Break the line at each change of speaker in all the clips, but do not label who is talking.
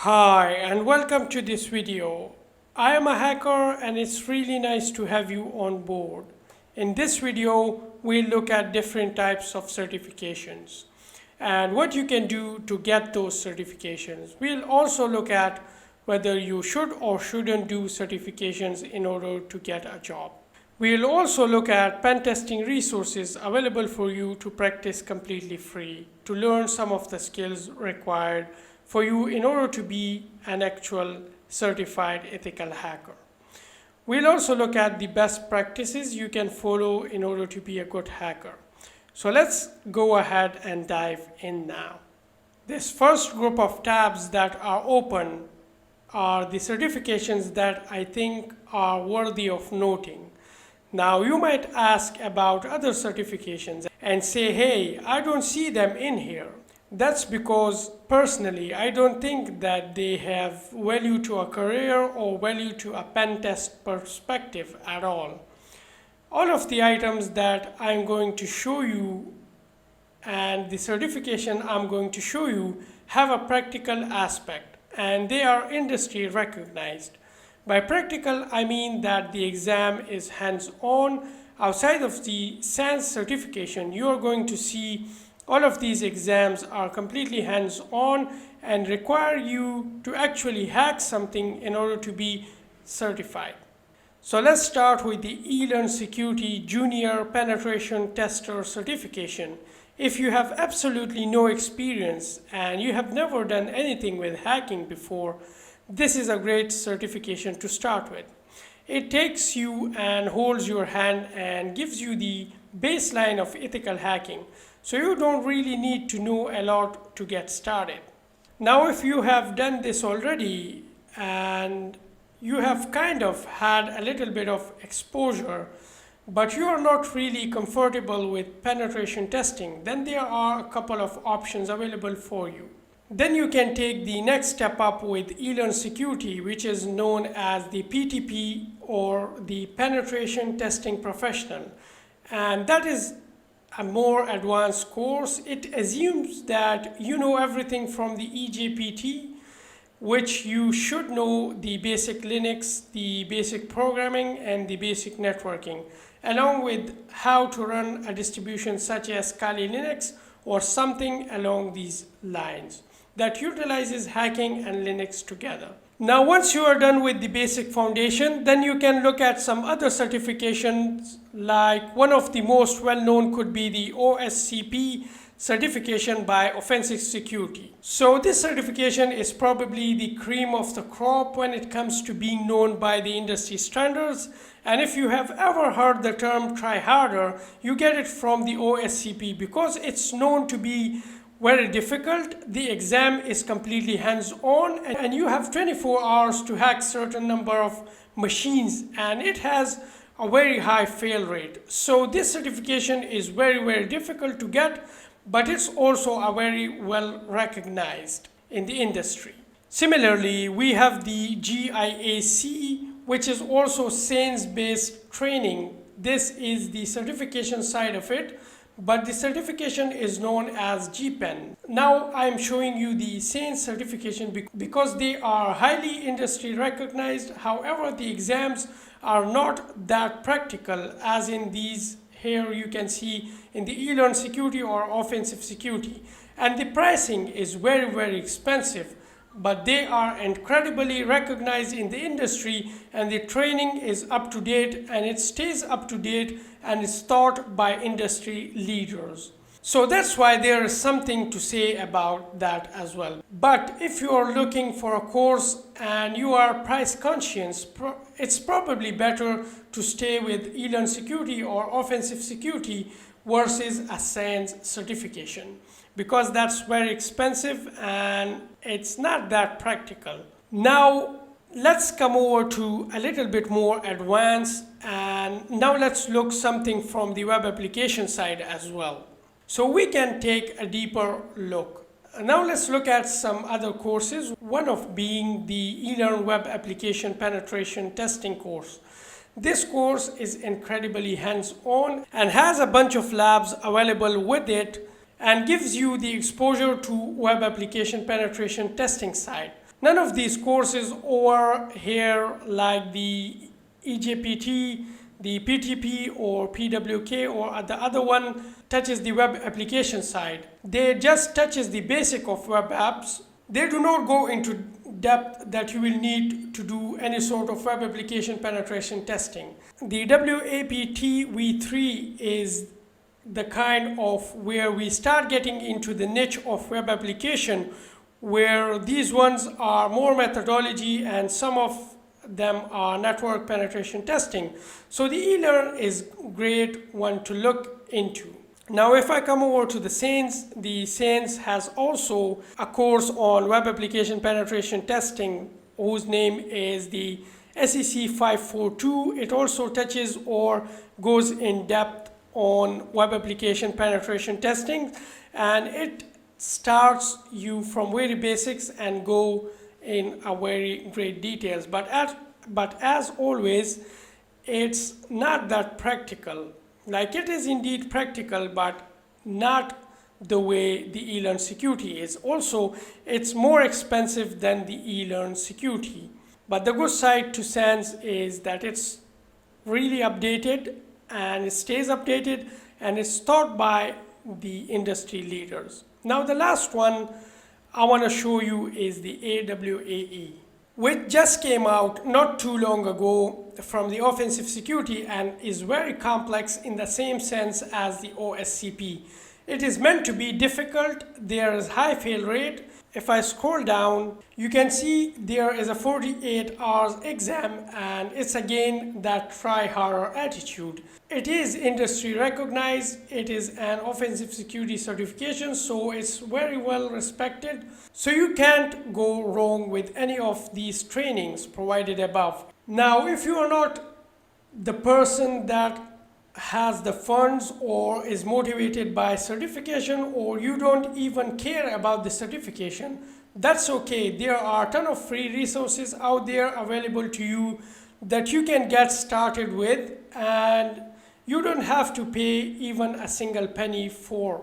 Hi and welcome to this video. I am a hacker and it's really nice to have you on board. In this video, we'll look at different types of certifications and what you can do to get those certifications. We'll also look at whether you should or shouldn't do certifications in order to get a job. We'll also look at pen testing resources available for you to practice completely free, to learn some of the skills required for you in order to be an actual certified ethical hacker. We'll also look at the best practices you can follow in order to be a good hacker. So let's go ahead and dive in now. This first group of tabs that are open are the certifications that I think are worthy of noting. Now you might ask about other certifications and say, hey, I don't see them in here. That's because personally, I don't think that they have value to a career or value to a pen test perspective at all. All of the items that I'm going to show you and the certification I'm going to show you have a practical aspect and they are industry recognized. By practical, I mean that the exam is hands-on. Outside of the SANS certification, you are going to see all of these exams are completely hands-on and require you to actually hack something in order to be certified. So let's start with the Elearn Security Junior Penetration Tester certification. If you have absolutely no experience and you have never done anything with hacking before, this is a great certification to start with. It takes you and holds your hand and gives you the baseline of ethical hacking. So you don't really need to know a lot to get started. Now, if you have done this already and you have kind of had a little bit of exposure, but you are not really comfortable with penetration testing, then there are a couple of options available for you. Then you can take the next step up with Elearn Security, which is known as the PTP or the Penetration Testing Professional. And that is a more advanced course. It assumes that you know everything from the EJPT, which you should know the basic Linux, the basic programming, and the basic networking, along with how to run a distribution such as Kali Linux or something along these lines that utilizes hacking and Linux together. Now, once you are done with the basic foundation, then you can look at some other certifications, like one of the most well-known could be the OSCP certification by Offensive Security. So this certification is probably the cream of the crop when it comes to being known by the industry standards. And if you have ever heard the term try harder, you get it from the OSCP because it's known to be very difficult. The exam is completely hands-on and you have 24 hours to hack certain number of machines and it has a very high fail rate. So this certification is very difficult to get, but it's also a very well recognized in the industry. Similarly, we have the GIAC, which is also SANS-based training. This is the certification side of it, but the certification is known as GPEN. Now I'm showing you the SANS certification because they are highly industry recognized. However, the exams are not that practical as in these here you can see in the Elearn Security or Offensive Security. And the pricing is very expensive, but they are incredibly recognized in the industry and the training is up to date and it stays up to date and is taught by industry leaders. So that's why there is something to say about that as well. But if you are looking for a course and you are price conscious, it's probably better to stay with Elearn Security or Offensive Security versus a SANS certification, because that's very expensive and it's not that practical. Now let's come over to a little bit more advanced, and now let's look something from the web application side as well. So we can take a deeper look. Now let's look at some other courses, one of being the Elearn Web Application Penetration Testing course. This course is incredibly hands-on and has a bunch of labs available with it and gives you the exposure to web application penetration testing side. None of these courses over here, like the EJPT, the PTP or PWK or the other one, touches the web application side. They just touches the basic of web apps. They do not go into depth that you will need to do any sort of web application penetration testing. The WAPT V3 is the kind of where we start getting into the niche of web application, where these ones are more methodology and some of them are network penetration testing. So the Elearn is great one to look into. Now if I come over to the SANS has also a course on web application penetration testing whose name is the SEC 542. It also touches or goes in depth on web application penetration testing, and it starts you from very basics and go in a very great details, but as always it's not that practical. Like, it is indeed practical, but not the way the Elearn security is. Also, it's more expensive than the Elearn security, but the good side to SANS is that it's really updated and it stays updated and it's taught by the industry leaders. Now the last one I want to show you is the AWAE, which just came out not too long ago from the offensive security and is very complex in the same sense as the OSCP. It is meant to be difficult. There is high fail rate. If I scroll down, you can see there is a 48 hours exam, and it's again that try harder attitude. It is industry recognized. It is an offensive security certification, so it's very well respected. So you can't go wrong with any of these trainings provided above. Now, if you are not the person that has the funds or is motivated by certification, or you don't even care about the certification, that's okay. There are a ton of free resources out there available to you that you can get started with, and you don't have to pay even a single penny for.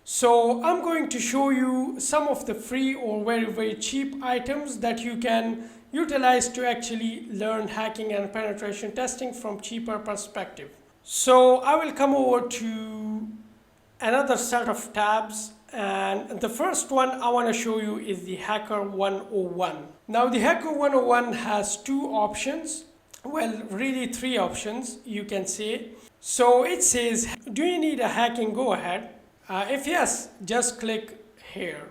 So I'm going to show you some of the free or very cheap items that you can utilize to actually learn hacking and penetration testing from cheaper perspective. So I will come over to another set of tabs, and the first one I want to show you is the Hacker 101. Now the Hacker 101 has two options, well really three options you can say. So it says, do you need a hacking go ahead? If yes, just click here,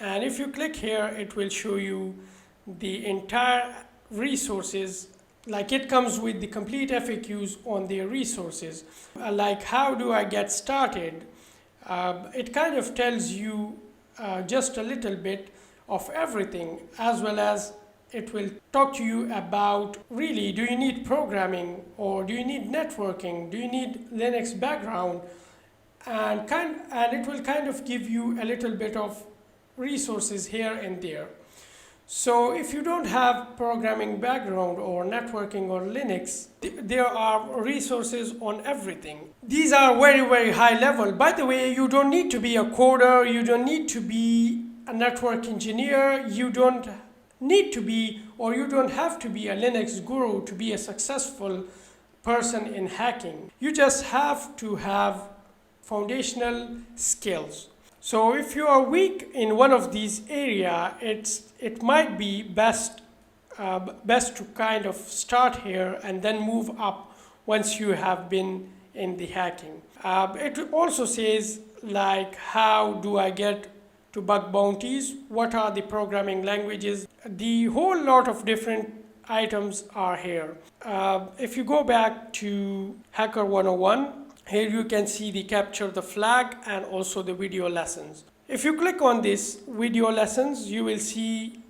and if you click here it will show you the entire resources. Like, it comes with the complete FAQs on their resources. Like, how do I get started? It kind of tells you just a little bit of everything, as well as it will talk to you about, really, do you need programming, or do you need networking, do you need Linux background, and it will kind of give you a little bit of resources here and there. So if you don't have programming background or networking or Linux, there are resources on everything. These are very high level. By the way, you don't need to be a coder, you don't need to be a network engineer, you don't need to be, or you don't have to be a Linux guru to be a successful person in hacking. You just have to have foundational skills. So if you are weak in one of these areas, it might be best to kind of start here and then move up once you have been in the hacking. It also says, like, how do I get to bug bounties? What are the programming languages? The whole lot of different items are here. If you go back to Hacker 101, here you can see the capture the flag and also the video lessons. If you click on this video lessons, you will see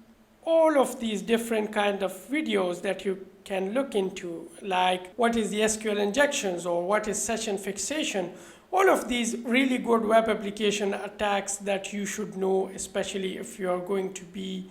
all of these different kind of videos that you can look into, like what is the SQL injections or what is session fixation. All of these really good web application attacks that you should know, especially if you are going to be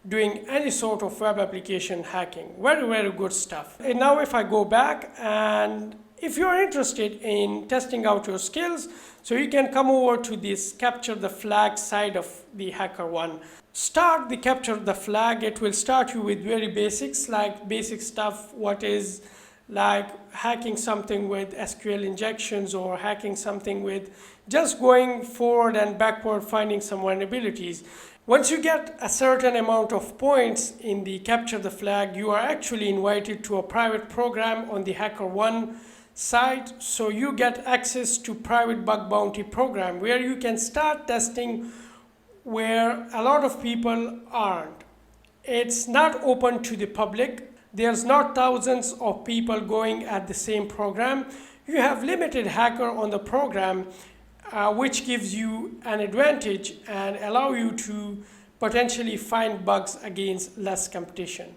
doing any sort of web application hacking. Very, very good stuff. And now if I go back, and if you're interested in testing out your skills, so you can come over to this capture the flag side of the HackerOne. Start the capture the flag. It will start you with very basics, like basic stuff, what is like hacking something with SQL injections, or hacking something with just going forward and backward, finding some vulnerabilities. Once you get a certain amount of points in the capture the flag, you are actually invited to a private program on the HackerOne site. So you get access to private bug bounty program where you can start testing where a lot of people aren't. It's not open to the public. There's not thousands of people going at the same program. You have limited hacker on the program, which gives you an advantage and allow you to potentially find bugs against less competition.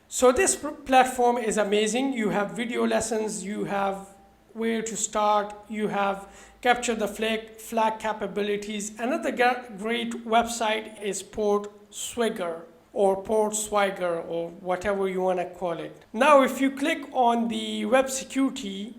So this platform is amazing. You have video lessons, you have where to start, you have capture the flag capabilities. Another great website is PortSwagger or PortSwagger or whatever you want to call it. Now if you click on the web security,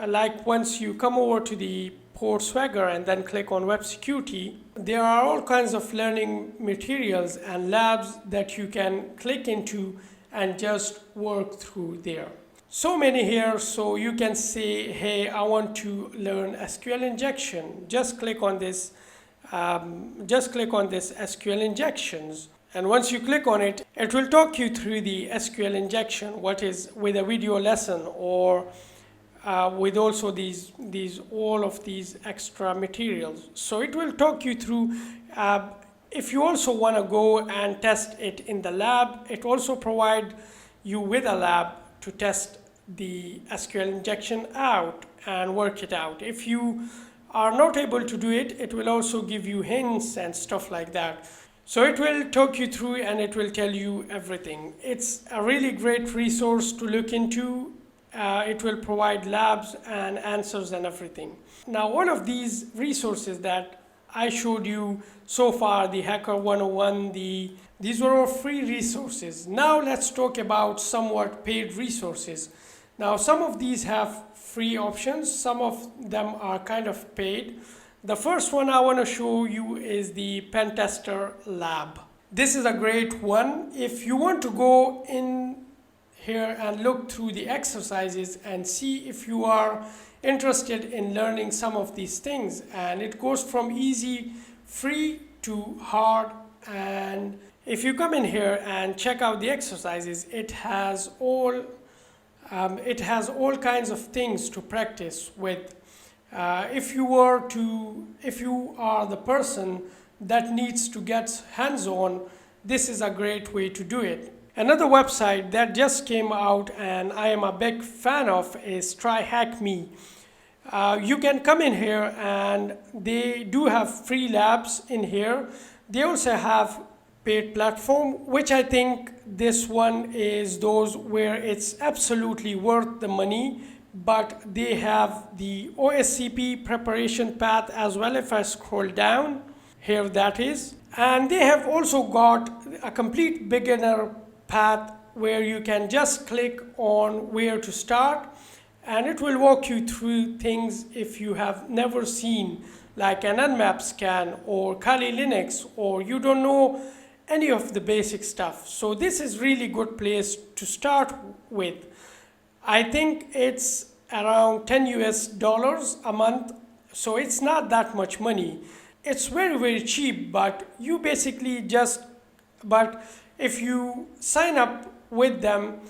like once you come over to the PortSwagger and then click on web security, there are all kinds of learning materials and labs that you can click into and just work through there. So many here, so you can say, hey, I want to learn SQL injection. Just click on this SQL injections. And once you click on it, it will talk you through the SQL injection, what is with a video lesson, or with also all of these extra materials. So it will talk you through. If you also want to go and test it in the lab, it also provides you with a lab to test the SQL injection out and work it out. If you are not able to do it, it will also give you hints and stuff like that. So it will talk you through and it will tell you everything. It's a really great resource to look into. It will provide labs and answers and everything. Now, one of these resources that I showed you so far, the Hacker 101, these were all free resources. Now let's talk about somewhat paid resources. Now some of these have free options, some of them are kind of paid. The first one I want to show you is the Pen Tester Lab. This is a great one. If you want to go in here and look through the exercises and see if you are interested in learning some of these things, and it goes from easy, free to hard. And if you come in here and check out the exercises, it has all kinds of things to practice with. If you are the person that needs to get hands-on, this is a great way to do it. Another website that just came out and I am a big fan of is TryHackMe. You can come in here and they do have free labs in here. They also have paid platform, which I think this one is those where it's absolutely worth the money, but they have the OSCP preparation path as well. If I scroll down here, that is, and they have also got a complete beginner path where you can just click on where to start and it will walk you through things if you have never seen, like an Nmap scan or Kali Linux, or you don't know any of the basic stuff. So this is really good place to start with. I think it's around $10 a month, so it's not that much money. It's very, very cheap, but you basically but if you sign up with them,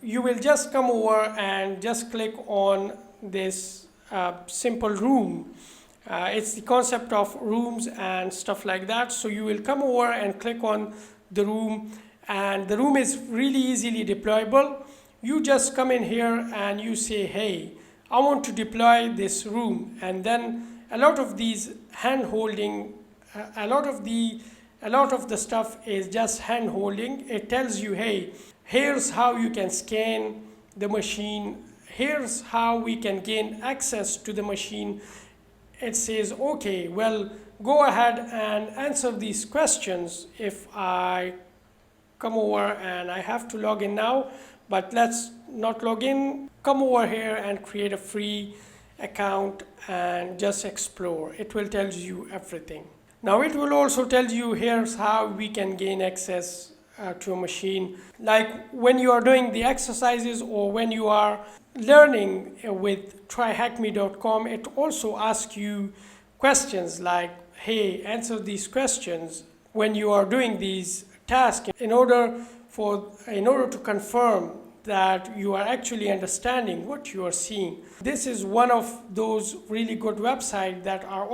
you will just come over and just click on this simple room. It's the concept of rooms and stuff like that. So you will come over and click on the room, and the room is really easily deployable. You just come in here and you say, hey, I want to deploy this room, and then a lot of these hand holding, a lot of the stuff is just hand holding. It tells you, hey, here's how you can scan the machine, here's how we can gain access to the machine. It says, okay, well, go ahead and answer these questions. If I come over, and I have to log in now, but let's not log in. Come over here and create a free account and just explore. It will tell you everything. Now it will also tell you here's how we can gain access to a machine. Like when you are doing the exercises or when you are learning with TryHackMe.com, it also asks you questions like, hey, answer these questions when you are doing these tasks in order to confirm that you are actually understanding what you are seeing. This is one of those really good websites that are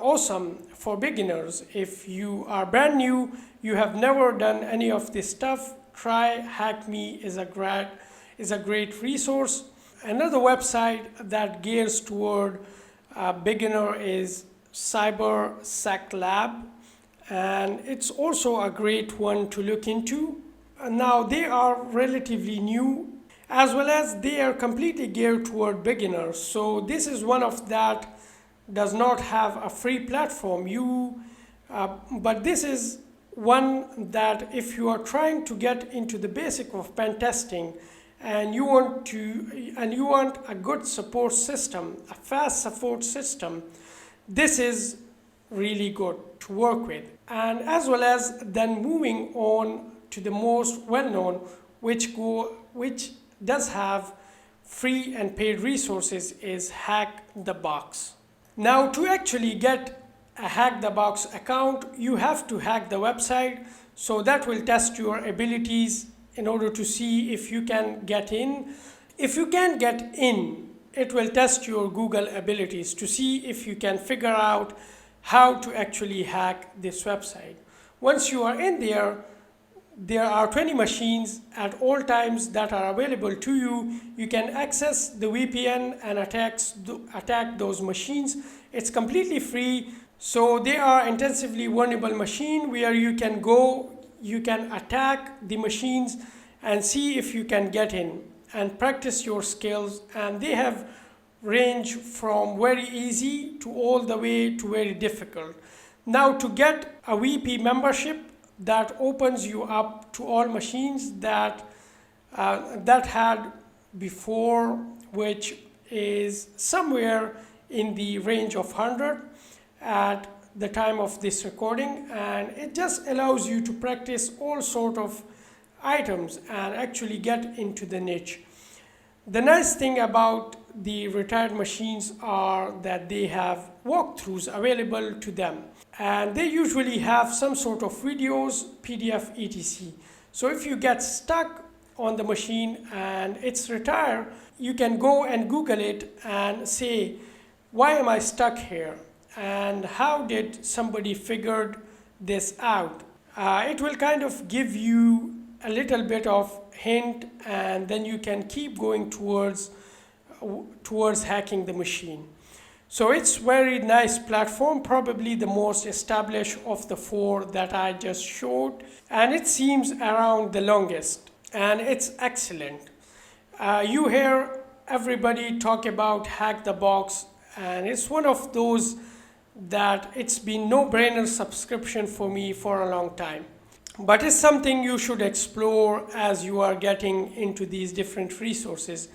awesome for beginners. If you are brand new, you have never done any of this stuff, TryHackMe is a great resource. Another website that gears toward a beginner is CyberSecurity, and it's also a great one to look into. Now they are relatively new, as well as they are completely geared toward beginners. So this is one of that does not have a free platform. But this is one that if you are trying to get into the basic of pen testing and you want a good support system, a fast support system, this is really good to work with. And as well as then moving on to the most well-known, which does have free and paid resources, is HackTheBox. Now to actually get a HackTheBox account, you have to hack the website. So that will test your abilities in order to see if you can get in. If you can get in, it will test your Google abilities to see if you can figure out how to actually hack this website. Once you are in there, there are 20 machines at all times that are available to you. You can access the VPN and attack those machines. It's completely free. So they are intensively vulnerable machine where you can attack the machines and see if you can get in and practice your skills. And they have range from very easy to all the way to very difficult. Now to get a VP membership, that opens you up to all machines that had before, which is somewhere in the range of 100 at the time of this recording, and it just allows you to practice all sort of items and actually get into the niche. The nice thing about the retired machines are that they have walkthroughs available to them, and they usually have some sort of videos, PDF, etc. So if you get stuck on the machine and it's retired, you can go and Google it and say, why am I stuck here? And how did somebody figured this out? It will kind of give you a little bit of hint, and then you can keep going towards hacking the machine. So it's very nice platform, probably the most established of the four that I just showed, and it seems around the longest, and it's excellent. You hear everybody talk about HackTheBox, and it's one of those that it's been no-brainer subscription for me for a long time. But it's something you should explore as you are getting into these different resources.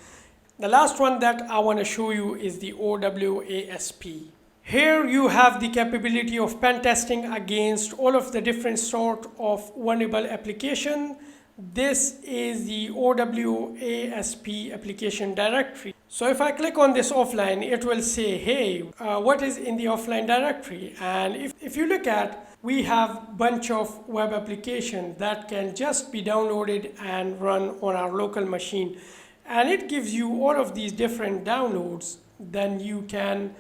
The last one that I want to show you is the OWASP. Here you have the capability of pen testing against all of the different sort of vulnerable application. This is the OWASP application directory. So if I click on this offline, it will say, hey, what is in the offline directory? And if you look at, we have a bunch of web applications that can just be downloaded and run on our local machine. And it gives you all of these different downloads. Then you can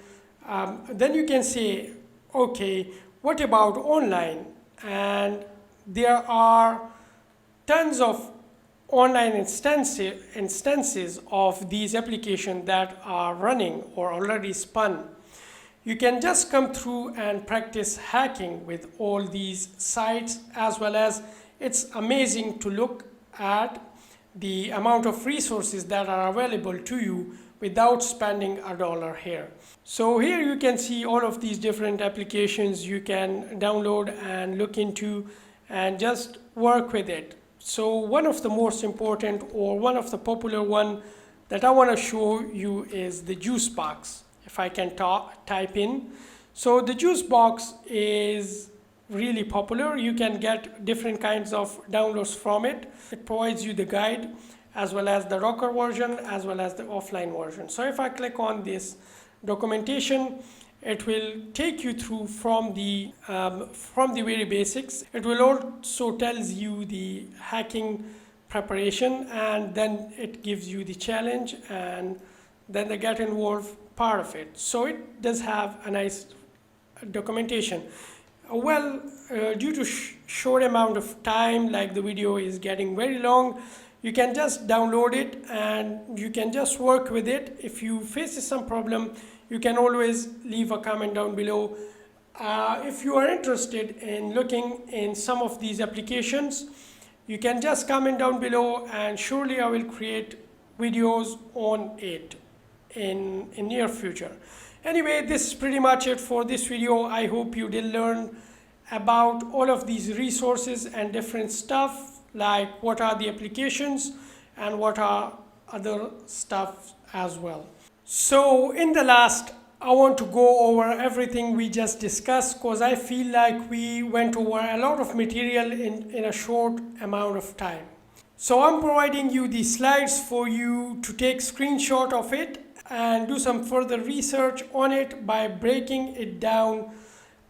say, okay, what about online? And there are tons of online instances of these applications that are running or already spun. You can just come through and practice hacking with all these sites, as well as it's amazing to look at the amount of resources that are available to you without spending $1 here. So here you can see all of these different applications you can download and look into and just work with it. So one of the most important, or one of the popular one that I want to show you, is the GIAC. If I can type in. So the GIAC is really popular. You can get different kinds of downloads from it. It provides you the guide as well as the Docker version as well as the offline version. So if I click on this documentation, it will take you through from the very basics. It will also tells you the hacking preparation, and then it gives you the challenge and then the get involved part of it. So it does have a nice documentation. Due to short amount of time, like the video is getting very long, you can just download it and you can just work with it. If you face some problem, you can always leave a comment down below. If you are interested in looking in some of these applications, you can just comment down below, and surely I will create videos on it in near future. Anyway, this is pretty much it for this video. I hope you did learn about all of these resources and different stuff, like what are the applications and what are other stuff as well. So in the last, I want to go over everything we just discussed, because I feel like we went over a lot of material in a short amount of time. So I'm providing you the slides for you to take screenshot of it and do some further research on it by breaking it down.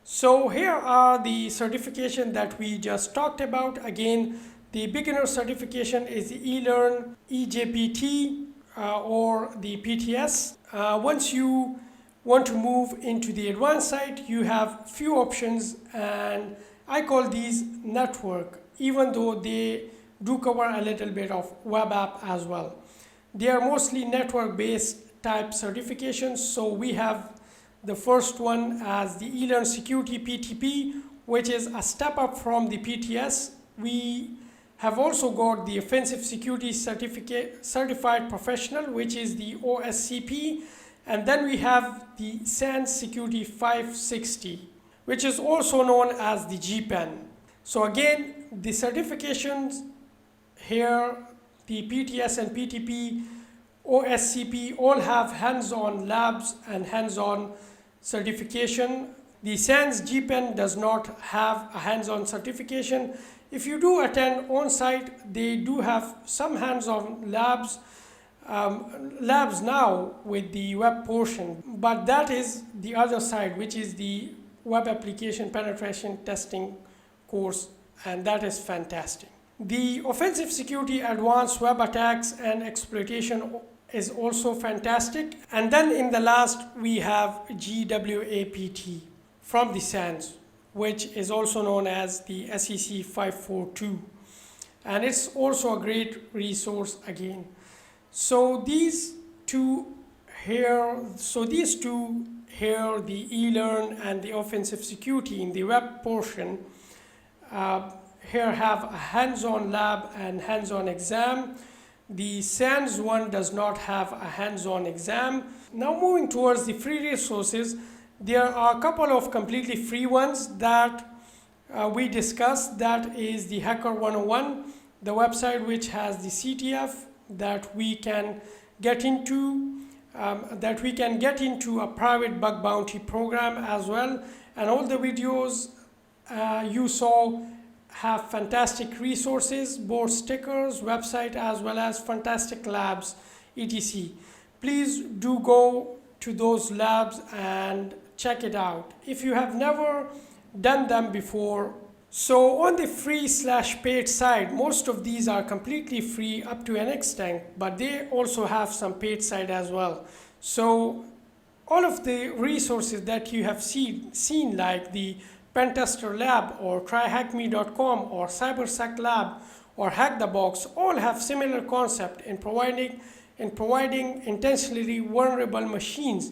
So here are the certification that we just talked about. Again, the beginner certification is the Elearn EJPT or the PTS. Once you want to move into the advanced side, you have few options, and I call these network, even though they do cover a little bit of web app as well. They are mostly network based type certifications. So we have the first one as the Elearn Security PTP, which is a step up from the PTS. We have also got the Offensive Security Certified Professional, which is the OSCP. And then we have the SANS Security 560, which is also known as the GPEN. So again, the certifications here, the PTS and PTP, OSCP, all have hands-on labs and hands-on certification. The SANS GPEN does not have a hands-on certification. If you do attend on-site, they do have some hands-on labs now with the web portion, but that is the other side, which is the web application penetration testing course, and that is fantastic. The Offensive Security Advanced Web Attacks and Exploitation is also fantastic. And then in the last, we have GWAPT from the SANS, which is also known as the SEC 542. And it's also a great resource again. So these two here, the Elearn and the Offensive Security in the web portion, here have a hands-on lab and hands-on exam. The SANS one does not have a hands-on exam. Now moving towards the free resources, there are a couple of completely free ones that we discussed. That is the Hacker 101, the website which has the CTF that we can get into, a private bug bounty program as well. And all the videos you saw have fantastic resources, board stickers, website, as well as fantastic labs, etc. Please do go to those labs and check it out if you have never done them before. So on the free/paid side, most of these are completely free up to an extent, but they also have some paid side as well. So all of the resources that you have seen like the Pentester Lab or TryHackMe.com or CyberSec Lab or HackTheBox all have similar concept in providing intentionally vulnerable machines,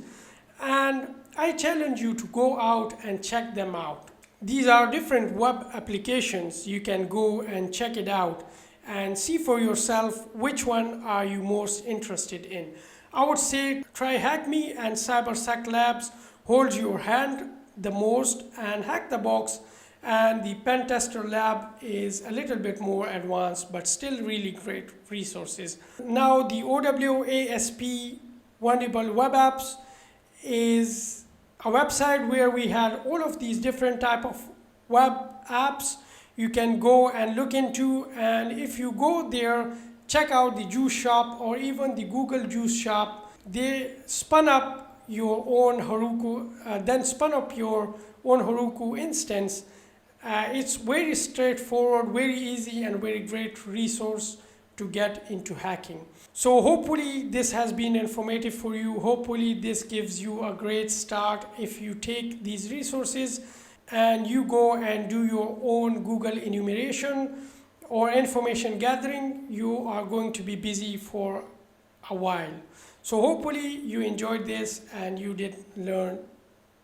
and I challenge you to go out and check them out. These are different web applications. You can go and check it out and see for yourself which one are you most interested in. I would say TryHackMe and CyberSec Labs hold your hand the most, and HackTheBox and the Pen Tester Lab is a little bit more advanced but still really great resources. Now the OWASP Vulnerable Web Apps is a website where we had all of these different type of web apps you can go and look into, and if you go there, check out the Juice Shop or even the Google Juice Shop. They spun up your own Heroku instance. It's very straightforward, very easy, and very great resource to get into hacking. So hopefully this has been informative for you. Hopefully this gives you a great start. If you take these resources and you go and do your own Google enumeration or information gathering, you are going to be busy for a while. So hopefully you enjoyed this and you did learn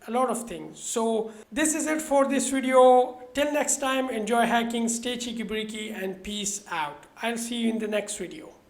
a lot of things. So this is it for this video. Till next time, enjoy hacking, stay cheeky breaky, and peace out. I'll see you in the next video.